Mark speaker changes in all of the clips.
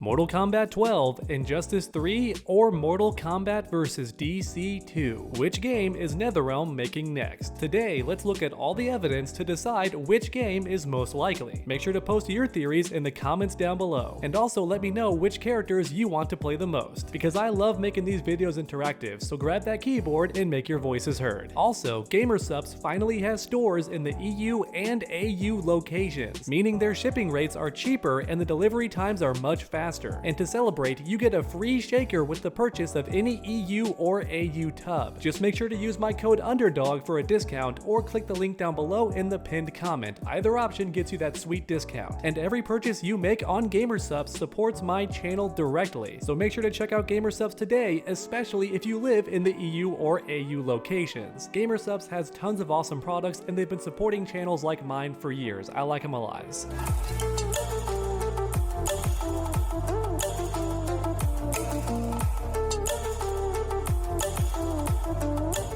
Speaker 1: Mortal Kombat 12, Injustice 3, or Mortal Kombat vs. DC 2? Which game is NetherRealm making next? Today, let's look at all the evidence to decide which game is most likely. Make sure to post your theories in the comments down below, and also let me know which characters you want to play the most, because I love making these videos interactive, so grab that keyboard and make your voices heard. Also, GamerSupps finally has stores in the EU and AU locations, meaning their shipping rates are cheaper and the delivery times are much faster. And to celebrate, you get a free shaker with the purchase of any EU or AU tub. Just make sure to use my code UNDERDOG for a discount, or click the link down below in the pinned comment. Either option gets you that sweet discount. And every purchase you make on GamerSupps supports my channel directly. So make sure to check out GamerSupps today, especially if you live in the EU or AU locations. GamerSupps has tons of awesome products, and they've been supporting channels like mine for years. I like them a lot.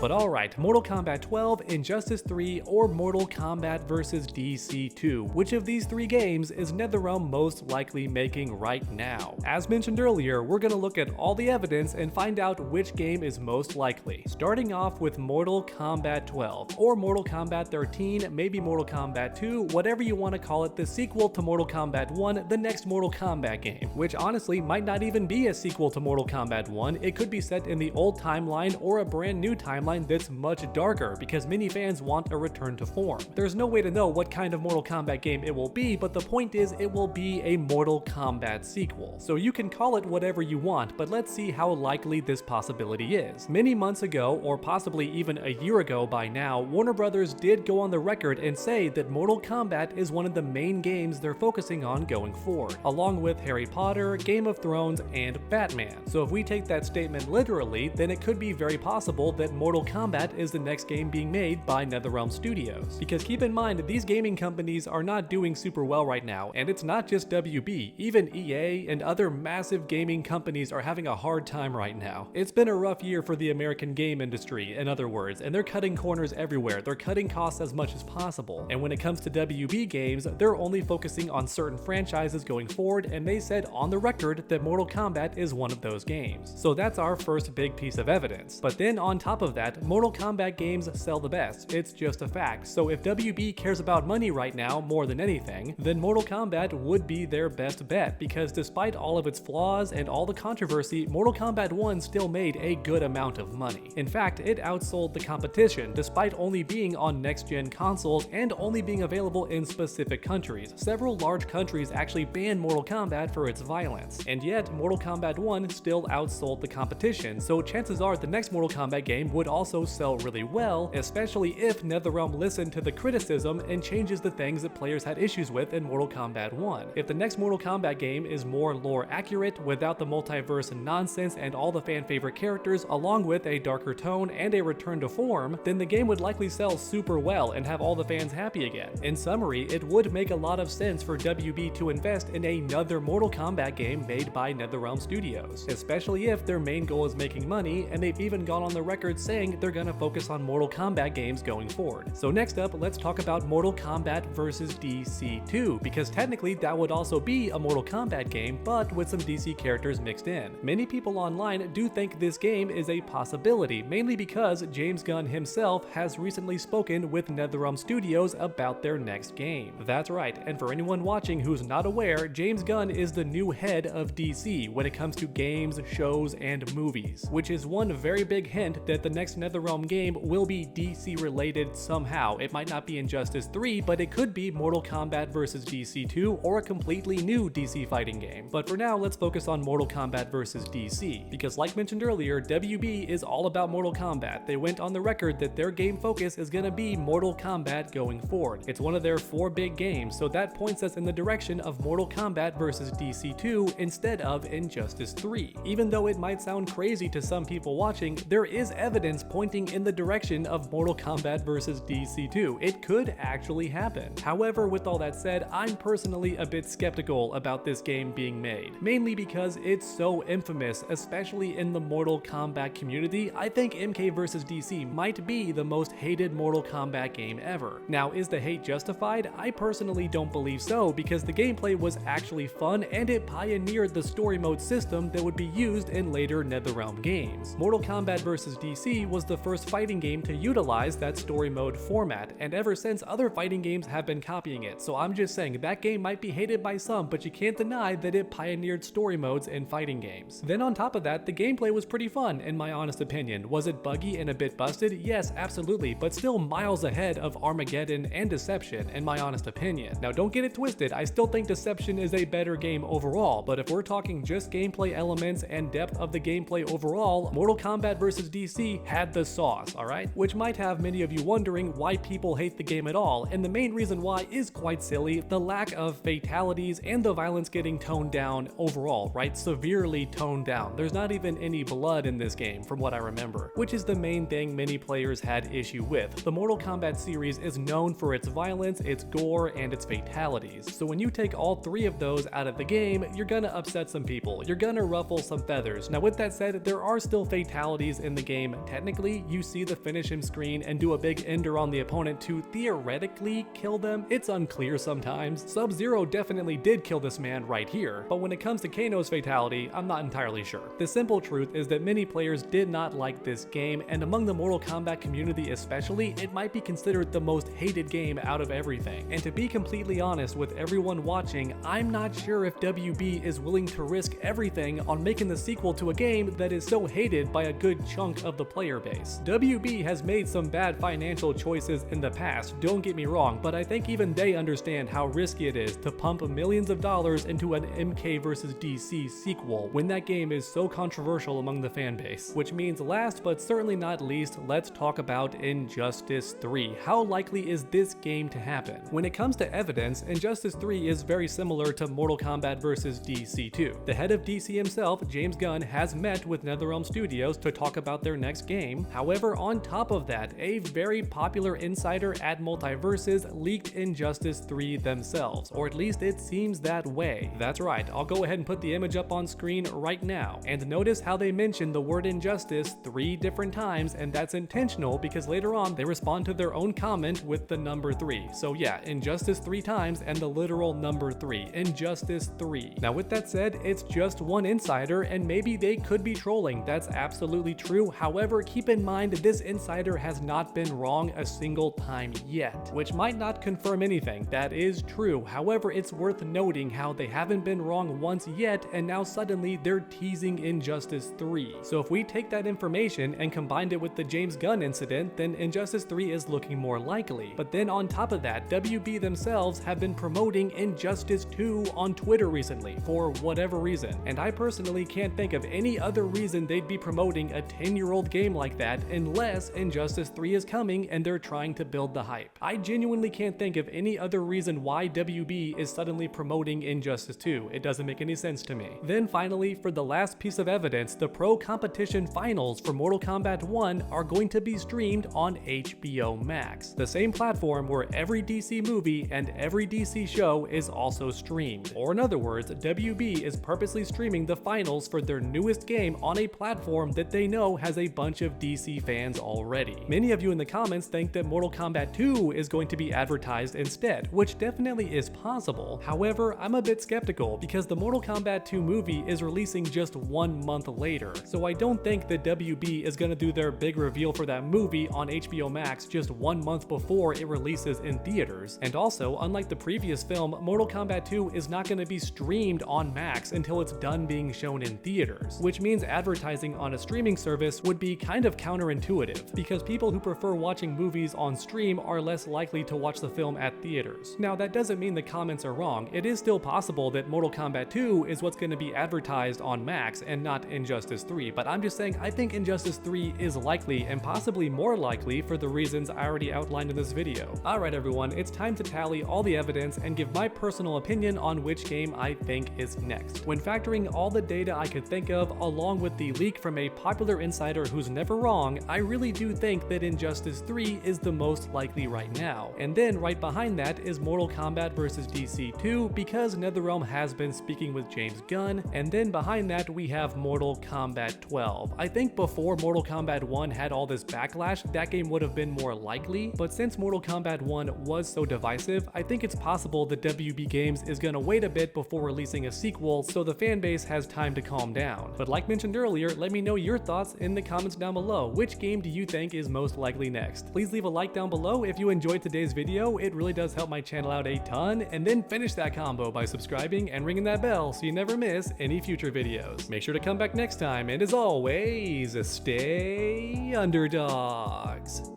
Speaker 1: But alright, Mortal Kombat 12, Injustice 3, or Mortal Kombat vs. DC 2. Which of these three games is NetherRealm most likely making right now? As mentioned earlier, we're gonna look at all the evidence and find out which game is most likely. Starting off with Mortal Kombat 12, or Mortal Kombat 13, maybe Mortal Kombat 2, whatever you want to call it, the sequel to Mortal Kombat 1, the next Mortal Kombat game, which honestly might not even be a sequel to Mortal Kombat 1, it could be set in the old timeline or a brand new timeline that's much darker, because many fans want a return to form. There's no way to know what kind of Mortal Kombat game it will be, but the point is it will be a Mortal Kombat sequel. So you can call it whatever you want, but let's see how likely this possibility is. Many months ago, or possibly even a year ago by now, Warner Brothers did go on the record and say that Mortal Kombat is one of the main games they're focusing on going forward, along with Harry Potter, Game of Thrones, and Batman. So if we take that statement literally, then it could be very possible that Mortal Kombat is the next game being made by NetherRealm Studios. Because keep in mind, these gaming companies are not doing super well right now, and it's not just WB, even EA and other massive gaming companies are having a hard time right now. It's been a rough year for the American game industry, in other words, and they're cutting corners everywhere. They're cutting costs as much as possible. And when it comes to WB games, they're only focusing on certain franchises going forward, and they said on the record that Mortal Kombat is one of those games. So that's our first big piece of evidence. But then on top of that, Mortal Kombat games sell the best. It's just a fact. So if WB cares about money right now more than anything, then Mortal Kombat would be their best bet, because despite all of its flaws and all the controversy, Mortal Kombat 1 still made a good amount of money. In fact, it outsold the competition despite only being on next-gen consoles and only being available in specific countries. Several large countries actually banned Mortal Kombat for its violence, and yet Mortal Kombat 1 still outsold the competition, so chances are the next Mortal Kombat game would also sell really well, especially if NetherRealm listened to the criticism and changes the things that players had issues with in Mortal Kombat 1. If the next Mortal Kombat game is more lore accurate, without the multiverse nonsense and all the fan favorite characters, along with a darker tone and a return to form, then the game would likely sell super well and have all the fans happy again. In summary, it would make a lot of sense for WB to invest in another Mortal Kombat game made by NetherRealm Studios, especially if their main goal is making money, and they've even gone on the record saying they're gonna focus on Mortal Kombat games going forward. So next up, let's talk about Mortal Kombat vs. DC 2, because technically that would also be a Mortal Kombat game, but with some DC characters mixed in. Many people online do think this game is a possibility, mainly because James Gunn himself has recently spoken with NetherRealm Studios about their next game. That's right, and for anyone watching who's not aware, James Gunn is the new head of DC when it comes to games, shows, and movies, which is one very big hint that the next NetherRealm game will be DC related somehow. It might not be Injustice 3, but it could be Mortal Kombat vs. DC 2 or a completely new DC fighting game. But for now, let's focus on Mortal Kombat vs. DC, because like mentioned earlier, WB is all about Mortal Kombat. They went on the record that their game focus is gonna be Mortal Kombat going forward. It's one of their 4 big games, so that points us in the direction of Mortal Kombat vs. DC 2 instead of Injustice 3. Even though it might sound crazy to some people watching, there is evidence pointing in the direction of Mortal Kombat vs. DC2. It could actually happen. However, with all that said, I'm personally a bit skeptical about this game being made, mainly because it's so infamous, especially in the Mortal Kombat community. I think MK vs. DC might be the most hated Mortal Kombat game ever. Now, is the hate justified? I personally don't believe so, because the gameplay was actually fun and it pioneered the story mode system that would be used in later NetherRealm games. Mortal Kombat vs. DC was the first fighting game to utilize that story mode format, and ever since other fighting games have been copying it, so I'm just saying that game might be hated by some, but you can't deny that it pioneered story modes in fighting games. Then on top of that, the gameplay was pretty fun in my honest opinion. Was it buggy and a bit busted? Yes, absolutely, but still miles ahead of Armageddon and Deception in my honest opinion. Now don't get it twisted, I still think Deception is a better game overall, but if we're talking just gameplay elements and depth of the gameplay overall, Mortal Kombat vs. DC had the sauce, alright? Which might have many of you wondering why people hate the game at all, and the main reason why is quite silly: the lack of fatalities and the violence getting toned down overall, right? Severely toned down. There's not even any blood in this game from what I remember, which is the main thing many players had issue with. The Mortal Kombat series is known for its violence, its gore, and its fatalities. So when you take all three of those out of the game, you're gonna upset some people. You're gonna ruffle some feathers. Now with that said, there are still fatalities in the game. Technically, you see the finish him screen and do a big ender on the opponent to theoretically kill them. It's unclear sometimes. Sub-Zero definitely did kill this man right here, but when it comes to Kano's fatality, I'm not entirely sure. The simple truth is that many players did not like this game, and among the Mortal Kombat community especially, it might be considered the most hated game out of everything. And to be completely honest with everyone watching, I'm not sure if WB is willing to risk everything on making the sequel to a game that is so hated by a good chunk of the player base. WB has made some bad financial choices in the past, don't get me wrong, but I think even they understand how risky it is to pump millions of dollars into an MK vs. DC sequel when that game is so controversial among the fan base. Which means last but certainly not least, let's talk about Injustice 3. How likely is this game to happen? When it comes to evidence, Injustice 3 is very similar to Mortal Kombat vs. DC 2. The head of DC himself, James Gunn, has met with NetherRealm Studios to talk about their next game. However, on top of that, a very popular insider at Multiverses leaked Injustice 3 themselves, or at least it seems that way. That's right, I'll go ahead and put the image up on screen right now. And notice how they mention the word injustice 3 different times, and that's intentional because later on they respond to their own comment with the number 3. So yeah, injustice 3 times and the literal number 3. Injustice 3. Now with that said, it's just one insider and maybe they could be trolling. That's absolutely true. However, keep in mind this insider has not been wrong a single time yet, which might not confirm anything. That is true. However, it's worth noting how they haven't been wrong once yet and now suddenly they're teasing Injustice 3. So if we take that information and combined it with the James Gunn incident, then Injustice 3 is looking more likely. But then on top of that, WB themselves have been promoting Injustice 2 on Twitter recently for whatever reason, and I personally can't think of any other reason they'd be promoting a 10-year-old game like that unless Injustice 3 is coming and they're trying to build the hype. I genuinely can't think of any other reason why WB is suddenly promoting Injustice 2. It doesn't make any sense to me. Then finally, for the last piece of evidence, the pro competition finals for Mortal Kombat 1 are going to be streamed on HBO Max, the same platform where every DC movie and every DC show is also streamed. Or in other words, WB is purposely streaming the finals for their newest game on a platform that they know has a bunch of DC fans already. Many of you in the comments think that Mortal Kombat 2 is going to be advertised instead, which definitely is possible. However, I'm a bit skeptical because the Mortal Kombat 2 movie is releasing just 1 month later, so I don't think that WB is going to do their big reveal for that movie on HBO Max just 1 month before it releases in theaters. And also, unlike the previous film, Mortal Kombat 2 is not going to be streamed on Max until it's done being shown in theaters, which means advertising on a streaming service would be kind of counterintuitive, because people who prefer watching movies on stream are less likely to watch the film at theaters. Now that doesn't mean the comments are wrong. It is still possible that Mortal Kombat 2 is what's going to be advertised on Max and not Injustice 3, but I'm just saying I think Injustice 3 is likely and possibly more likely for the reasons I already outlined in this video. Alright everyone, it's time to tally all the evidence and give my personal opinion on which game I think is next. When factoring all the data I could think of, along with the leak from a popular insider who's never for wrong, I really do think that Injustice 3 is the most likely right now. And then right behind that is Mortal Kombat vs. DC 2 because NetherRealm has been speaking with James Gunn, and then behind that we have Mortal Kombat 12. I think before Mortal Kombat 1 had all this backlash, that game would have been more likely, but since Mortal Kombat 1 was so divisive, I think it's possible that WB Games is gonna wait a bit before releasing a sequel so the fanbase has time to calm down. But like mentioned earlier, let me know your thoughts in the comments down below. Which game do you think is most likely next? Please leave a like down below if you enjoyed today's video, it really does help my channel out a ton, and then finish that combo by subscribing and ringing that bell so you never miss any future videos. Make sure to come back next time, and as always, stay underdogs.